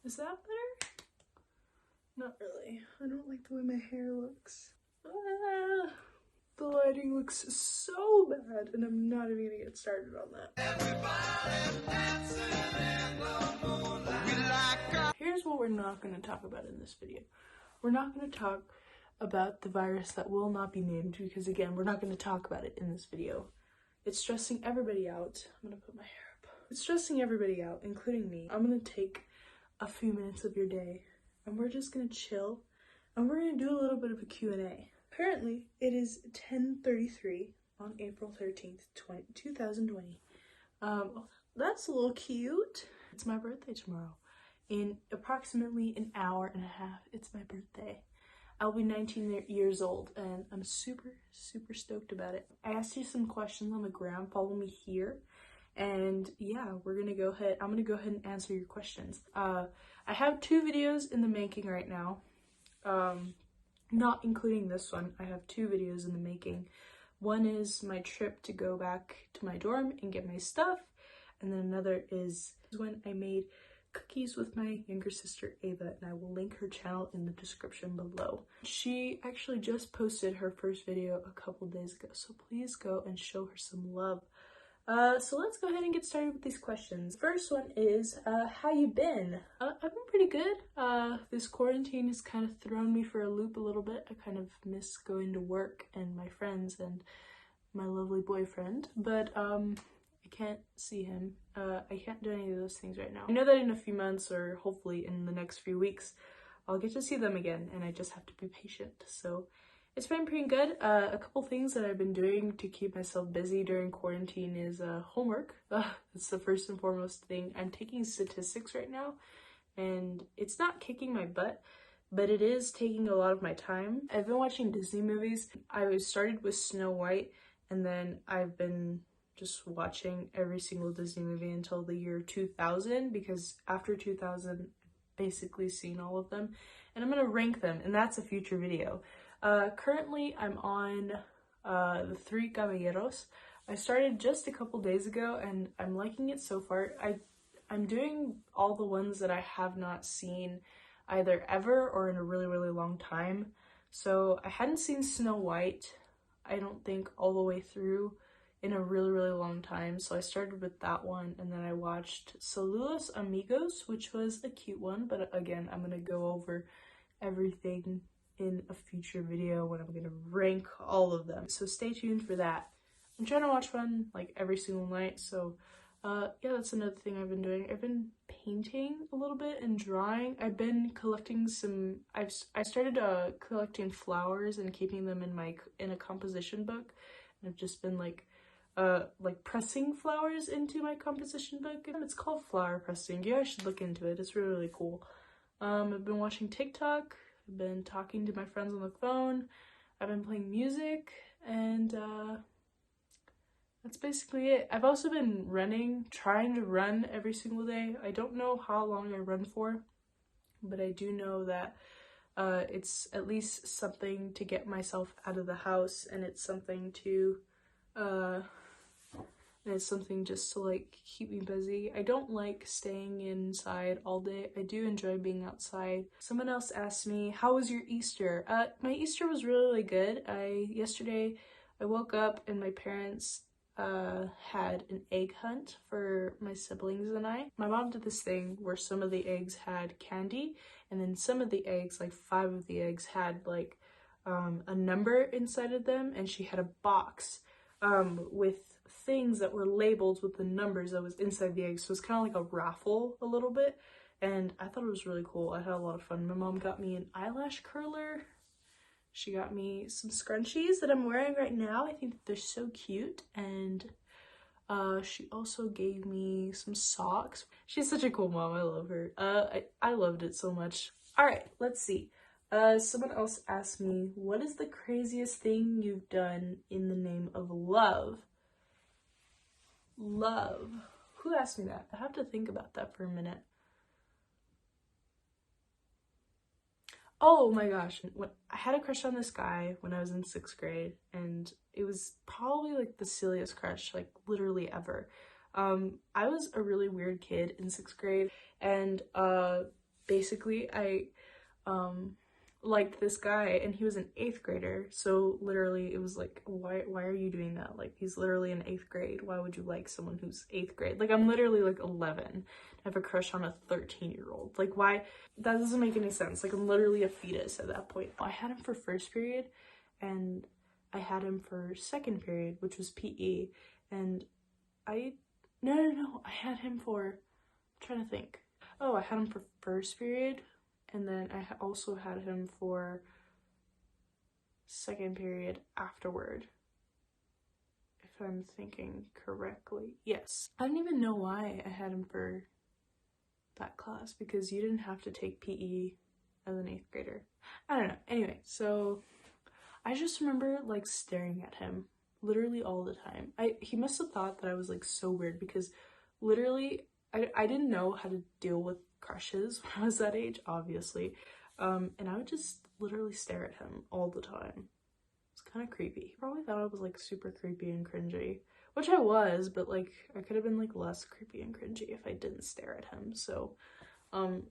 Is that better? Not really. I don't like the way my hair looks. The lighting looks so bad, and I'm not even gonna get started on that. Here's what we're not gonna talk about in this video. We're not gonna talk about the virus that will not be named, because again, we're not gonna talk about it in this video. It's stressing everybody out. I'm gonna put my hair up. It's stressing everybody out, including me. I'm gonna take a few minutes of your day, and we're just gonna chill, and we're gonna do a little bit of a Q&A. Currently, it is 10:33 on April 13th, 2020. That's a little cute. It's my birthday tomorrow. In approximately an hour and a half, it's my birthday. I'll be 19 years old, and I'm super, super stoked about it. I asked you some questions on the gram. Follow me here. And yeah, I'm gonna go ahead and answer your questions. I have 2 videos in the making right now. Not including this one. I have 2 videos in the making. One is my trip to go back to my dorm and get my stuff. And then another is when I made cookies with my younger sister Ava, and I will link her channel in the description below. She actually just posted her first video a couple days ago, so please go and show her some love. So let's go ahead and get started with these questions. First one is, how you been? I've been pretty good. This quarantine has kind of thrown me for a loop a little bit. I kind of miss going to work and my friends and my lovely boyfriend, but I can't see him. I can't do any of those things right now. I know that in a few months, or hopefully in the next few weeks, I'll get to see them again, and I just have to be patient. So it's been pretty good. A couple things that I've been doing to keep myself busy during quarantine is homework. That's the first and foremost thing. I'm taking statistics right now, and it's not kicking my butt, but it is taking a lot of my time. I've been watching Disney movies. I started with Snow White, and then I've been just watching every single Disney movie until the year 2000, because after 2000, I've basically seen all of them, and I'm gonna rank them, and that's a future video. Currently I'm on the 3 Caballeros. I started just a couple days ago, and I'm liking it so far. I'm doing all the ones that I have not seen either ever or in a really, really long time. So I hadn't seen Snow White, I don't think, all the way through in a really, really long time. So I started with that one, and then I watched Saludos Amigos, which was a cute one, but again, I'm gonna go over everything in a future video when I'm gonna rank all of them. So stay tuned for that. I'm trying to watch one like every single night, so yeah, that's another thing I've been doing. I've been painting a little bit and drawing. I've been collecting some, I started collecting flowers and keeping them in a composition book, and I've just been like pressing flowers into my composition book. It's called flower pressing. You guys should look into it. It's really, really cool. I've been watching TikTok. I've been talking to my friends on the phone. I've been playing music, and that's basically it. I've also been running, trying to run every single day. I don't know how long I run for, but I do know that it's at least something to get myself out of the house, and it's something to just to like keep me busy. I don't like staying inside all day. I do enjoy being outside. Someone else asked me, how was your Easter? My Easter was really, really good. Yesterday I woke up and my parents had an egg hunt for my siblings and I. My mom did this thing where some of the eggs had candy, and then some of the eggs, like 5 of the eggs, had like a number inside of them, and she had a box with things that were labeled with the numbers that was inside the egg. So it's kind of like a raffle a little bit, and I thought it was really cool. I had a lot of fun. My mom got me an eyelash curler. She got me some scrunchies that I'm wearing right now. I think that they're so cute. And she also gave me some socks. She's such a cool mom. I love her. I loved it so much. All right, let's see. Someone else asked me, what is the craziest thing you've done in the name of love? Love. Who asked me that? I have to think about that for a minute. Oh my gosh. I had a crush on this guy when I was in 6th grade, and it was probably like the silliest crush, like literally ever. I was a really weird kid in 6th grade, and basically I liked this guy, and he was an 8th grader, so literally it was like, why are you doing that? Like, he's literally in 8th grade. Why would you like someone who's 8th grade? Like, I'm literally like 11. I have a crush on a 13-year-old. Like, why? That doesn't make any sense. Like, I'm literally a fetus at that point. I had him for 1st period, and I had him for 2nd period, which was PE, and no, I had him for, I'm trying to think. Oh, I had him for 1st period, and then I also had him for 2nd period afterward, if I'm thinking correctly. Yes. I don't even know why I had him for that class, because you didn't have to take PE as an 8th grader. I don't know. Anyway, so I just remember like staring at him literally all the time. He must have thought that I was like so weird, because literally I didn't know how to deal with crushes when I was that age, obviously. And I would just literally stare at him all the time. It's kind of creepy. He probably thought I was like super creepy and cringy, which I was, but like I could have been like less creepy and cringy if I didn't stare at him. So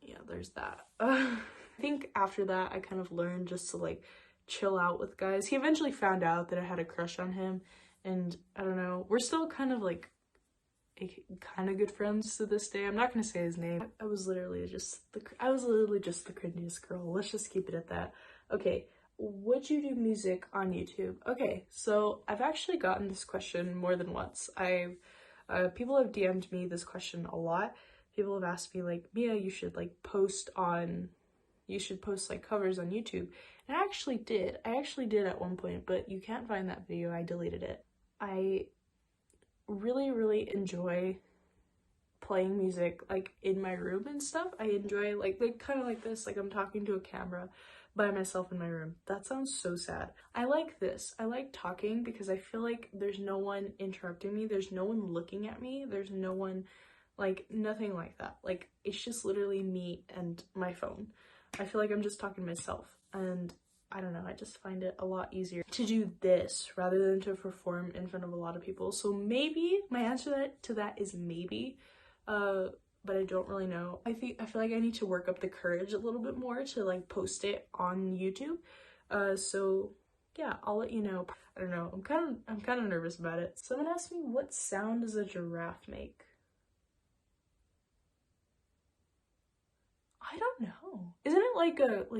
yeah, there's that. I think after that I kind of learned just to like chill out with guys. He eventually found out that I had a crush on him, and I don't know, we're still kind of like good friends to this day. I'm not gonna say his name. I was literally just the cringiest girl. Let's just keep it at that. Okay, would you do music on YouTube? Okay, so I've actually gotten this question more than once. People have DM'd me this question a lot. People have asked me like, Mia, you should post like covers on YouTube. And I actually did at one point, but you can't find that video. I deleted it. I really enjoy playing music like in my room and stuff. I enjoy like kind of like this, like I'm talking to a camera by myself in my room. That sounds so sad. I like this. I like talking because I feel like there's no one interrupting me. There's no one looking at me. There's no one, like, nothing like that. Like, it's just literally me and my phone. I feel like I'm just talking to myself, and I don't know, I just find it a lot easier to do this rather than to perform in front of a lot of people. So maybe my answer to that is maybe, but I don't really know. I feel like I need to work up the courage a little bit more to like post it on YouTube. So yeah, I'll let you know. I don't know, I'm kind of nervous about it. Someone asked me, what sound does a giraffe make? I don't know. Isn't it like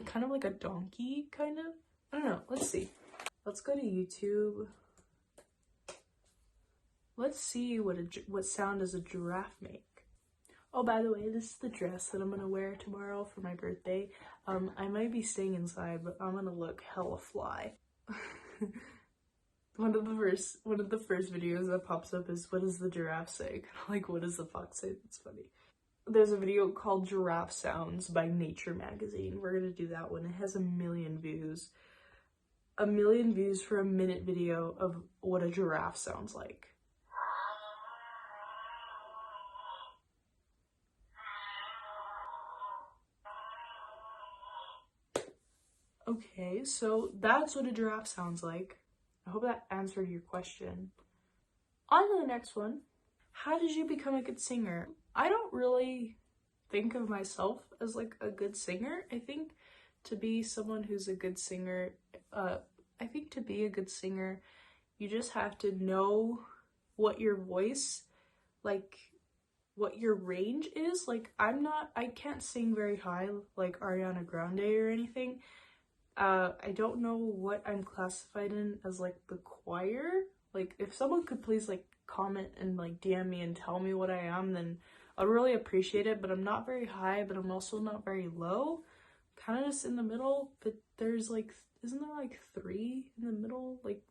kind of like a donkey, kind of? I don't know. Let's see. Let's go to YouTube. Let's see what sound does a giraffe make. Oh, by the way, this is the dress that I'm gonna wear tomorrow for my birthday. I might be staying inside, but I'm gonna look hella fly. One of the first videos that pops up is, what does the giraffe say? Like, what does the fox say? It's funny. There's a video called Giraffe Sounds by Nature magazine. We're gonna do that one. It has 1 million views. 1 million views for a minute video of what a giraffe sounds like. Okay, so that's what a giraffe sounds like. I hope that answered your question. On to the next one. How did you become a good singer? I don't really think of myself as like a good singer. I think to be someone who's a good singer, you just have to know what your voice, like what your range is. Like I can't sing very high like Ariana Grande or anything. I don't know what I'm classified in as like the choir. Like, if someone could please like comment and like DM me and tell me what I am, then I'd really appreciate it. But I'm not very high, but I'm also not very low. Kind of just in the middle. But there's like, isn't there like 3 in the middle? Like,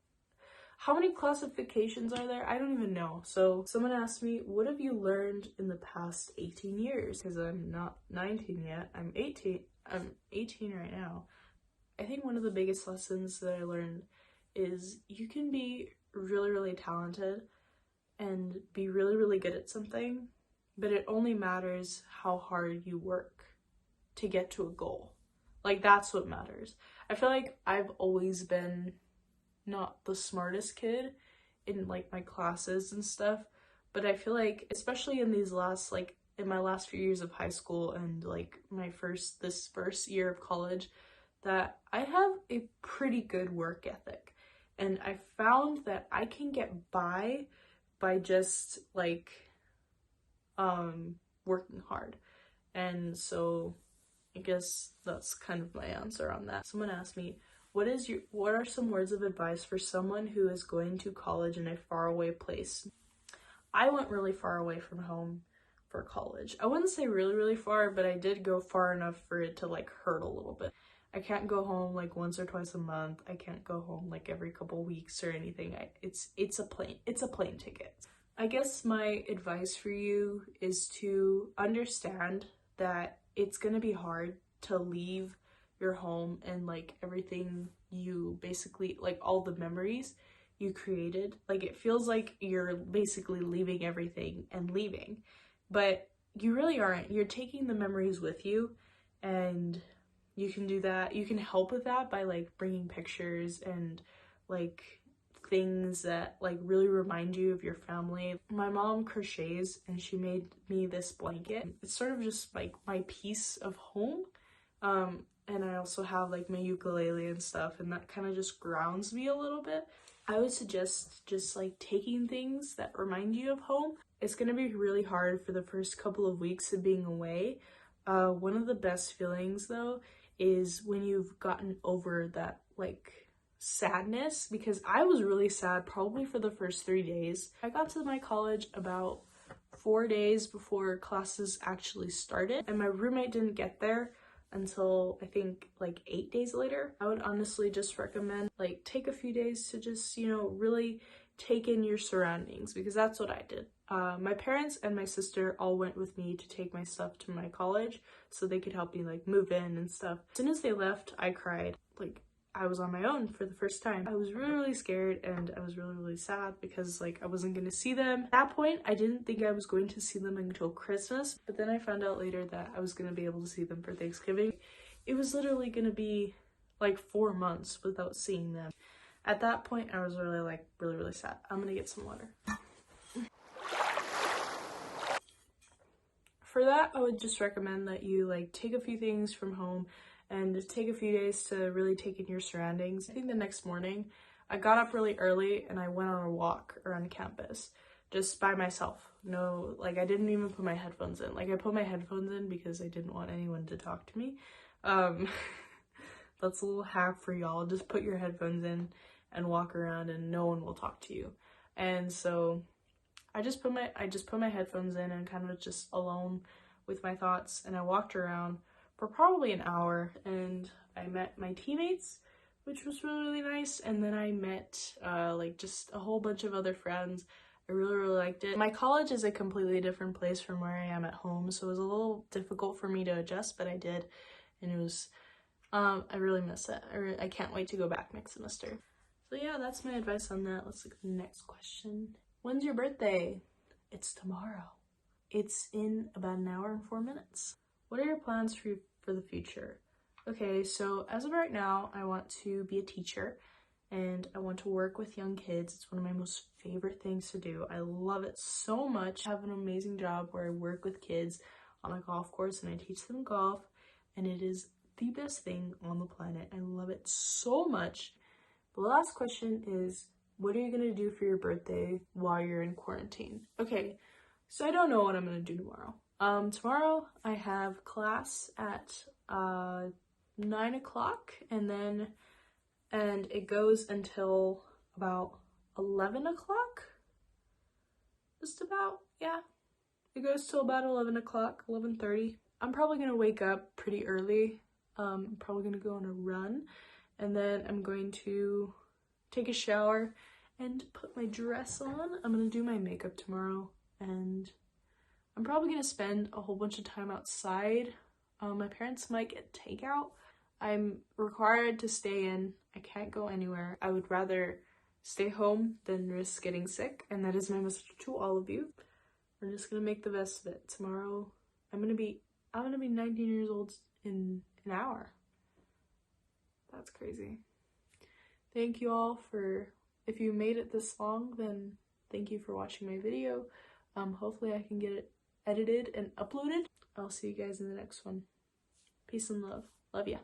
how many classifications are there? I don't even know. So someone asked me, what have you learned in the past 18 years? Because I'm not 19 yet. I'm 18 right now. I think one of the biggest lessons that I learned is you can be really talented and be really good at something, but it only matters how hard you work to get to a goal. Like, that's what matters. I feel like I've always been not the smartest kid in like my classes and stuff, but I feel like especially in these last like in my last few years of high school and like this first year of college that I have a pretty good work ethic, and I found that I can get by just like working hard. And so I guess that's kind of my answer on that. Someone asked me, what are some words of advice for someone who is going to college in a faraway place? I went really far away from home for college. I wouldn't say really, really far, but I did go far enough for it to like hurt a little bit. I can't go home like once or twice a month. I can't go home like every couple weeks or anything. It's a plane ticket. I guess my advice for you is to understand that it's gonna be hard to leave your home and like everything you basically, like all the memories you created. Like it feels like you're basically leaving everything and leaving, but you really aren't. You're taking the memories with you, and you can do that. You can help with that by like bringing pictures and like things that like really remind you of your family. My mom crochets and she made me this blanket. It's sort of just like my piece of home. And I also have like my ukulele and stuff, and that kind of just grounds me a little bit. I would suggest just like taking things that remind you of home. It's gonna be really hard for the first couple of weeks of being away. One of the best feelings though is when you've gotten over that like sadness, because I was really sad probably for the first 3 days. I got to my college about 4 days before classes actually started, and my roommate didn't get there until I think like 8 days later. I would honestly just recommend like take a few days to just, you know, really take in your surroundings, because that's what I did. My parents and my sister all went with me to take my stuff to my college so they could help me like move in and stuff. As soon as they left, I cried. Like I was on my own for the first time. I was really, really scared, and I was really, really sad because like I wasn't gonna see them. At that point, I didn't think I was going to see them until Christmas, but then I found out later that I was gonna be able to see them for Thanksgiving. It was literally gonna be like 4 months without seeing them. At that point, I was really like really, really sad. I'm gonna get some water. For that, I would just recommend that you like take a few things from home and take a few days to really take in your surroundings. I think the next morning, I got up really early and I went on a walk around campus just by myself. No, like I didn't even put my headphones in. Like I put my headphones in because I didn't want anyone to talk to me. That's a little hack for y'all. Just put your headphones in and walk around and no one will talk to you. And so I just put my headphones in and kind of just alone with my thoughts, and I walked around for probably an hour, and I met my teammates, which was really, really nice. And then I met like just a whole bunch of other friends. I really, really liked it. My college is a completely different place from where I am at home, so it was a little difficult for me to adjust, but I did, and it was I really miss it. I can't wait to go back next semester. So yeah, that's my advice on that. Let's look at the next question. When's your birthday? It's tomorrow. It's in about an hour and 4 minutes. What are your plans for the future? Okay, so as of right now, I want to be a teacher and I want to work with young kids. It's one of my most favorite things to do. I love it so much. I have an amazing job where I work with kids on a golf course and I teach them golf, and it is the best thing on the planet. I love it so much. The last question is, what are you gonna do for your birthday while you're in quarantine? Okay, so I don't know what I'm gonna do tomorrow. Tomorrow I have class at 9 o'clock, and it goes until about 11 o'clock. Just about, yeah. It goes till about 11 o'clock, 11:30. I'm probably gonna wake up pretty early. I'm probably gonna go on a run, and then I'm going to take a shower and put my dress on. I'm gonna do my makeup tomorrow, and I'm probably gonna spend a whole bunch of time outside. My parents might get takeout. I'm required to stay in. I can't go anywhere. I would rather stay home than risk getting sick, and that is my message to all of you. We're just gonna make the best of it. Tomorrow, I'm gonna be 19 years old in an hour. That's crazy. Thank you all if you made it this long, then thank you for watching my video. Hopefully I can get edited and uploaded. I'll see you guys in the next one. Peace and love. Love ya.